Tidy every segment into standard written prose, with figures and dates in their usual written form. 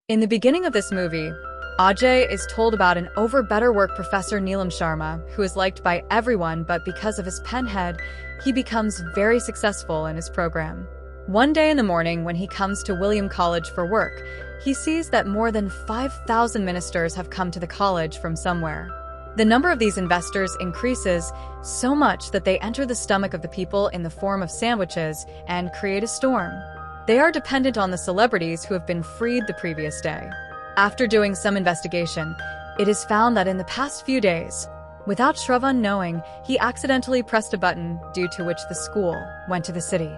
In the beginning of this movie, Ajay is told about an over-better-work Professor Neelam Sharma who is liked by everyone, but because of his penhead, he becomes very successful in his program. One day in the morning when he comes to William College for work, he sees that more than 5,000 ministers have come to the college from somewhere. The number of these investors increases so much that they enter the stomach of the people in the form of sandwiches and create a storm. They are dependent on the celebrities who have been freed the previous day. After doing some investigation, it is found that in the past few days, without Shravan knowing, he accidentally pressed a button due to which the school went to the city.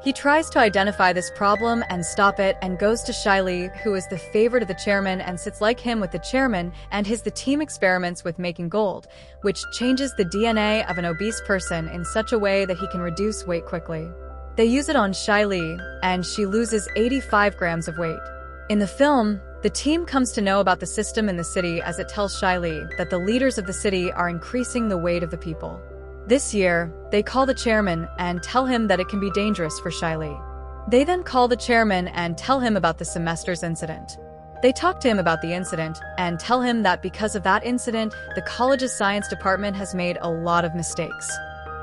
He tries to identify this problem and stop it and goes to Shaili, who is the favorite of the chairman and sits like him with the chairman, and the team experiments with making gold, which changes the DNA of an obese person in such a way that he can reduce weight quickly. They use it on Shaili, and she loses 85 grams of weight. In the film, the team comes to know about the system in the city as it tells Shaili that the leaders of the city are increasing the weight of the people. This year, they call the chairman and tell him that it can be dangerous for Shaili. They then call the chairman and tell him about the semester's incident. They talk to him about the incident and tell him that because of that incident, the college's science department has made a lot of mistakes.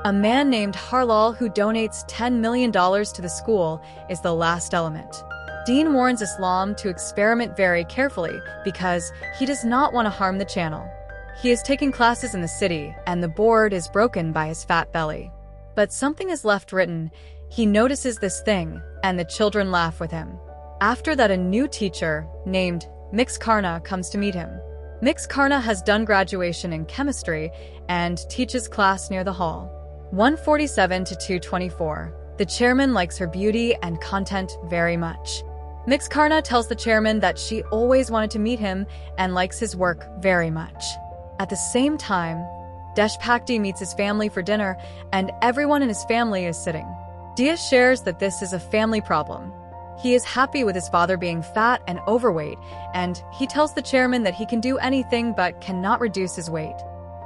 A man named Harlal who donates $10 million to the school is the last element. Dein warns Islam to experiment very carefully because he does not want to harm the channel. He is taking classes in the city, and the board is broken by his fat belly. But something is left written. He notices this thing, and the children laugh with him. After that, a new teacher, named Mixkarna, comes to meet him. Mixkarna has done graduation in chemistry and teaches class near the hall. 147 to 224. The chairman likes her beauty and content very much. Mixkarna tells the chairman that she always wanted to meet him and likes his work very much. At the same time, Deshpakti meets his family for dinner, and everyone in his family is sitting. Dia shares that this is a family problem. He is happy with his father being fat and overweight, and he tells the chairman that he can do anything but cannot reduce his weight.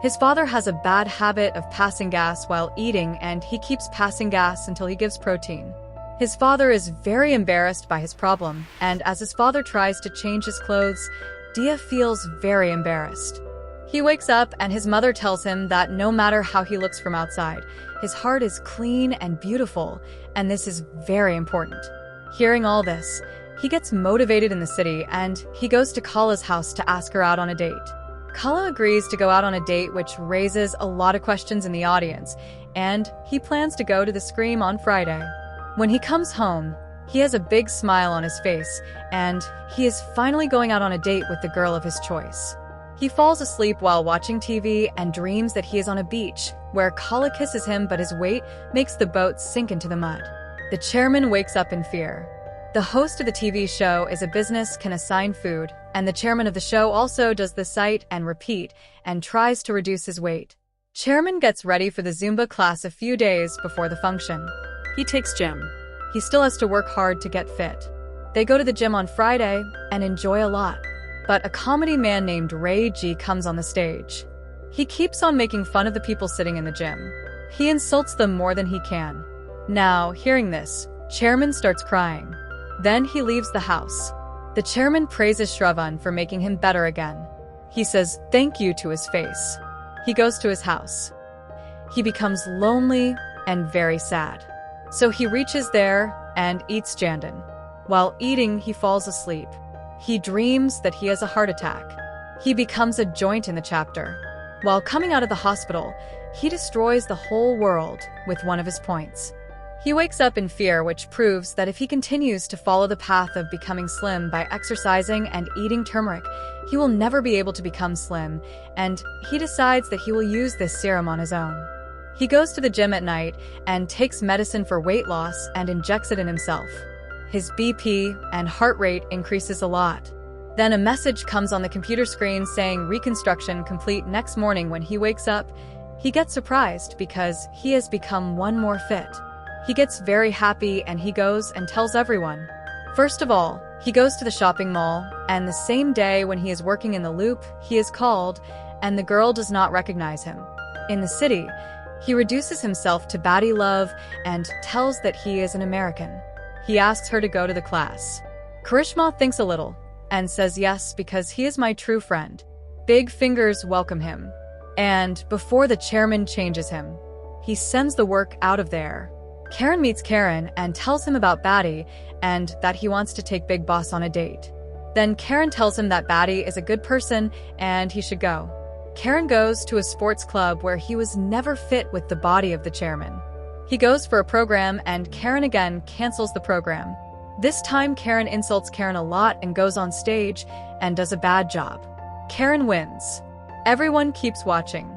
His father has a bad habit of passing gas while eating, and he keeps passing gas until he gives protein. His father is very embarrassed by his problem, and as his father tries to change his clothes, Dia feels very embarrassed. He wakes up and his mother tells him that no matter how he looks from outside, his heart is clean and beautiful, and this is very important. Hearing all this, he gets motivated in the city and he goes to Kala's house to ask her out on a date. Kala agrees to go out on a date, which raises a lot of questions in the audience, and he plans to go to the Scream on Friday. When he comes home, he has a big smile on his face, and he is finally going out on a date with the girl of his choice. He falls asleep while watching TV and dreams that he is on a beach, where Kala kisses him, but his weight makes the boat sink into the mud. The chairman wakes up in fear. The host of the TV show is a business can assign food, and the chairman of the show also does the cite and repeat and tries to reduce his weight. Chairman gets ready for the Zumba class a few days before the function. He takes gym. He still has to work hard to get fit. They go to the gym on Friday and enjoy a lot. But a comedy man named Ray G comes on the stage. He keeps on making fun of the people sitting in the gym. He insults them more than he can. Now, hearing this, chairman starts crying. Then he leaves the house. The chairman praises Shravan for making him better again. He says thank you to his face. He goes to his house. He becomes lonely and very sad. So he reaches there and eats jantan. While eating, he falls asleep. He dreams that he has a heart attack. He becomes a joint in the chapter. While coming out of the hospital, he destroys the whole world with one of his points. He wakes up in fear, which proves that if he continues to follow the path of becoming slim by exercising and eating turmeric, he will never be able to become slim, and he decides that he will use this serum on his own. He goes to the gym at night and takes medicine for weight loss and injects it in himself. His BP and heart rate increases a lot. Then a message comes on the computer screen saying reconstruction complete. Next morning when he wakes up, he gets surprised because he has become one more fit. He gets very happy and he goes and tells everyone. First of all, he goes to the shopping mall, and the same day when he is working in the loop, he is called, and the girl does not recognize him. In the city, he reduces himself to baddie love and tells that he is an American. He asks her to go to the class. Karishma thinks a little, and says yes because he is my true friend. Big fingers welcome him. And before the chairman changes him, he sends the work out of there. Karen meets Karen and tells him about Batty and that he wants to take Big Boss on a date. Then Karen tells him that Batty is a good person and he should go. Karen goes to a sports club where he was never fit with the body of the chairman. He goes for a program and Karen again cancels the program. This time Karen insults Karen a lot and goes on stage and does a bad job. Karen wins. Everyone keeps watching.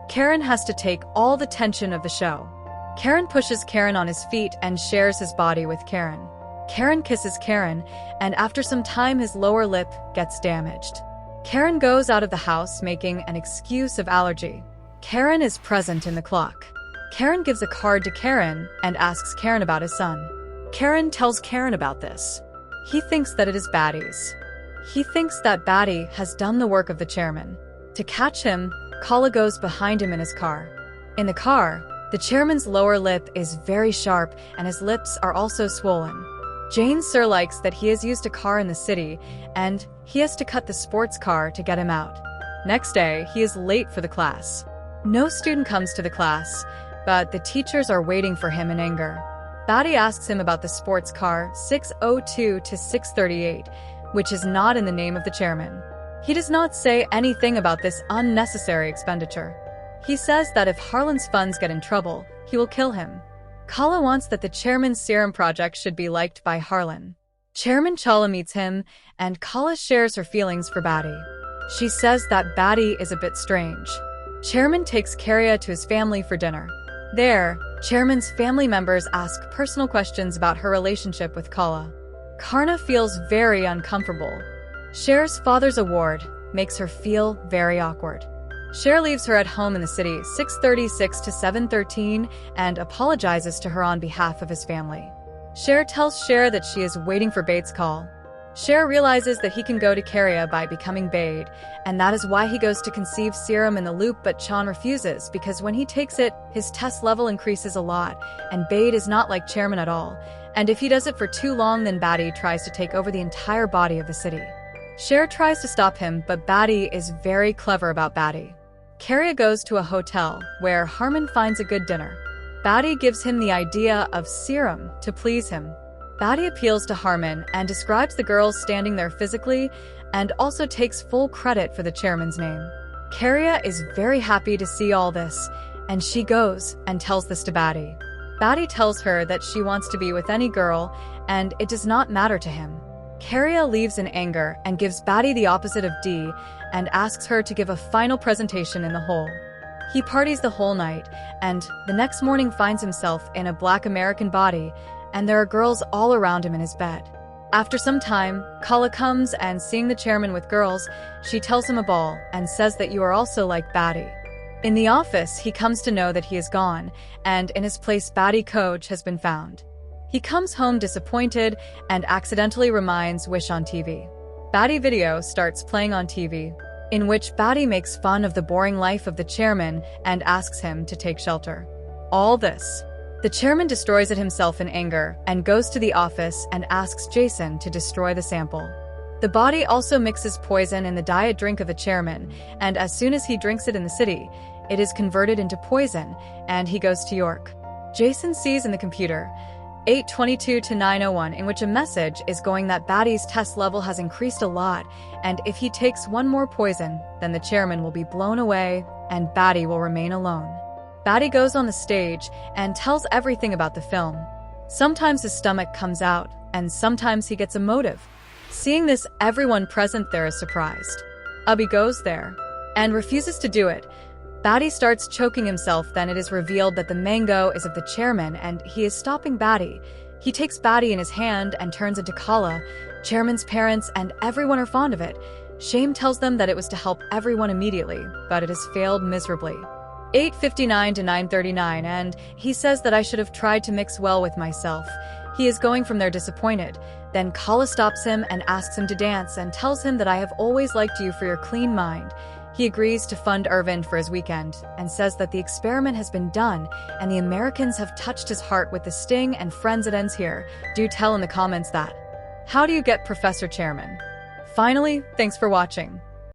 Karen has to take all the tension of the show. Karen pushes Karen on his feet and shares his body with Karen. Karen kisses Karen, and after some time his lower lip gets damaged. Karen goes out of the house making an excuse of allergy. Karen is present in the clock. Karen gives a card to Karen and asks Karen about his son. Karen tells Karen about this. He thinks that it is Batty's. He thinks that Batty has done the work of the chairman. To catch him, Kala goes behind him in his car. In the car, the chairman's lower lip is very sharp and his lips are also swollen. Jane Sir likes that he has used a car in the city and he has to cut the sports car to get him out. Next day, he is late for the class. No student comes to the class, but the teachers are waiting for him in anger. Batty asks him about the sports car 602 to 638, which is not in the name of the chairman. He does not say anything about this unnecessary expenditure. He says that if Harlan's funds get in trouble, he will kill him. Kala wants that the chairman's serum project should be liked by Harlan. Chairman Chala meets him, and Kala shares her feelings for Batty. She says that Batty is a bit strange. Chairman takes Karya to his family for dinner. There, Chairman's family members ask personal questions about her relationship with Kala. Karna feels very uncomfortable. Cher's father's award makes her feel very awkward. Cher leaves her at home in the city 6:36 to 7:13 and apologizes to her on behalf of his family. Cher tells Cher that she is waiting for Bate's call. Cher realizes that he can go to Karya by becoming Bade, and that is why he goes to conceive serum in the loop, but Chan refuses because when he takes it, his test level increases a lot, and Bade is not like Chairman at all, and if he does it for too long then Batty tries to take over the entire body of the city. Cher tries to stop him, but Batty is very clever about Batty. Karya goes to a hotel, where Harman finds a good dinner. Batty gives him the idea of serum to please him. Batty appeals to Harman and describes the girls standing there physically, and also takes full credit for the chairman's name. Karya is very happy to see all this, and she goes and tells this to Batty. Batty tells her that she wants to be with any girl, and it does not matter to him. Karya leaves in anger and gives Batty the opposite of D and asks her to give a final presentation in the hole. He parties the whole night and the next morning finds himself in a black American body and there are girls all around him in his bed. After some time, Kala comes and seeing the chairman with girls, she tells him a ball and says that you are also like Batty. In the office, he comes to know that he is gone and in his place Batty coach has been found. He comes home disappointed and accidentally reminds Wish on TV. Batty video starts playing on TV, in which Batty makes fun of the boring life of the chairman and asks him to take shelter. All this. The chairman destroys it himself in anger and goes to the office and asks Jason to destroy the sample. The body also mixes poison in the diet drink of the chairman, and as soon as he drinks it in the city, it is converted into poison, and he goes to York. Jason sees in the computer 8:22 to 9:01 in which a message is going that Batty's test level has increased a lot, and if he takes one more poison, then the chairman will be blown away and Batty will remain alone. Batty goes on the stage and tells everything about the film. Sometimes his stomach comes out, and sometimes he gets emotive. Seeing this, everyone present there is surprised. Ubby goes there and refuses to do it. Batty starts choking himself, then it is revealed that the mango is of the chairman and he is stopping Batty. He takes Batty in his hand and turns into Kala. Chairman's parents and everyone are fond of it. Shame tells them that it was to help everyone immediately, but it has failed miserably. 8:59 to 9:39 and he says that I should have tried to mix well with myself. He is going from there disappointed. Then Kala stops him and asks him to dance and tells him that I have always liked you for your clean mind. He agrees to fund Irvind for his weekend and says that the experiment has been done and the Americans have touched his heart with the sting and friends it ends here. Do tell in the comments that. How do you get Professor Chairman? Finally, thanks for watching.